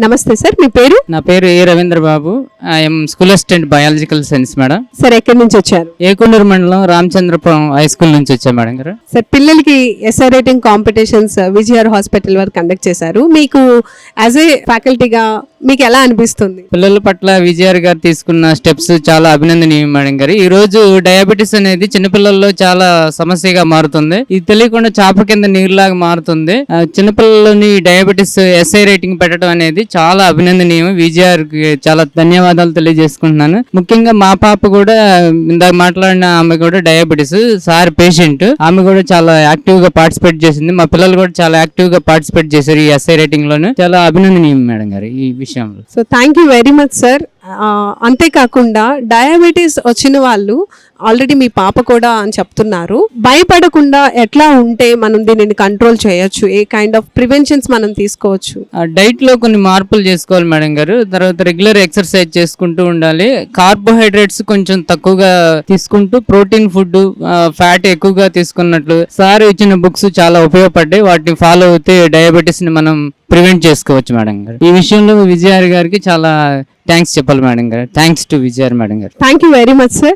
నమస్తే సార్, మీ పేరు? నా పేరు A Ravindra Babu. I'm school assistant biological science madam. Sir ఎక్కడి నుంచి వచ్చారు? ఏకొండూరు మండలం రామచంద్రపురం హై స్కూల్ నుంచి వచ్చాను మేడం గారు. సార్ పిల్లలకి ఎస్ఐ రైటింగ్ కాంపిటీషన్స్ విజయఆర్ హాస్పిటల్ వారు కండక్ట్ చేశారు. మీకు యాజ్ ఏ ఫ్యాకల్టీగా మీకు ఎలా అనిపిస్తుంది? పిల్లల పట్ల విజయఆర్ గారు తీసుకున్న స్టెప్స్ చాలా అభినందనీయం మేడం గారు. ఈ రోజు డయాబెటీస్ అనేది చిన్నపిల్లల్లో చాలా సమస్యగా మారుతుంది. ఇది తెలియకుండా చాప కింద నీరులాగా మారుతుంది. చిన్నపిల్లలని డయాబెటీస్ ఎస్ఐ రేటింగ్ పెట్టడం అనేది చాలా అభినందనీయం. విజయఆర్ కి చాలా ధన్యవాదాలు తెలియజేసుకుంటున్నాను. ముఖ్యంగా మా పాప కూడా ఇందాక మాట్లాడిన ఆమె కూడా డయాబెటీస్ సార్ పేషెంట్. ఆమె కూడా చాలా యాక్టివ్ గా పార్టిసిపేట్ చేసింది. మా పిల్లలు కూడా చాలా యాక్టివ్ గా పార్టిసిపేట్ చేశారు ఈ ఎస్ఐ రేటింగ్ లోను. చాలా అభినందనీయం మేడం గారు ఈ విషయంలో. So thank you very much sir. అంతేకాకుండా డయాబెటీస్ వచ్చిన వాళ్ళు ఆల్రెడీ మీ పాప కూడా అని చెప్తున్నారు. భయపడకుండా ఎట్లా ఉంటే మనం దీనిని కంట్రోల్ చేయొచ్చు, ఏ కైండ్ ఆఫ్ ప్రివెన్షన్స్ మనం తీసుకోవచ్చు? డైట్ లో కొన్ని మార్పులు చేసుకోవాలి మేడం గారు. తర్వాత రెగ్యులర్ ఎక్సర్సైజ్ చేసుకుంటూ ఉండాలి. కార్బోహైడ్రేట్స్ కొంచెం తక్కువగా తీసుకుంటూ ప్రోటీన్ ఫుడ్, ఫ్యాట్ ఎక్కువగా తీసుకున్నట్లు సార్ ఇచ్చిన బుక్స్ చాలా ఉపయోగపడ్డాయి. వాటిని ఫాలో అవుతే డయాబెటీస్ ని మనం ప్రివెంట్ చేసుకోవచ్చు మేడం గారు. ఈ విషయంలో విజయఆర్ గారికి చాలా థ్యాంక్స్ చెప్పాలి మేడం గారు. థ్యాంక్స్ టు విజయఆర్ మేడం గారు. Thank you very much sir.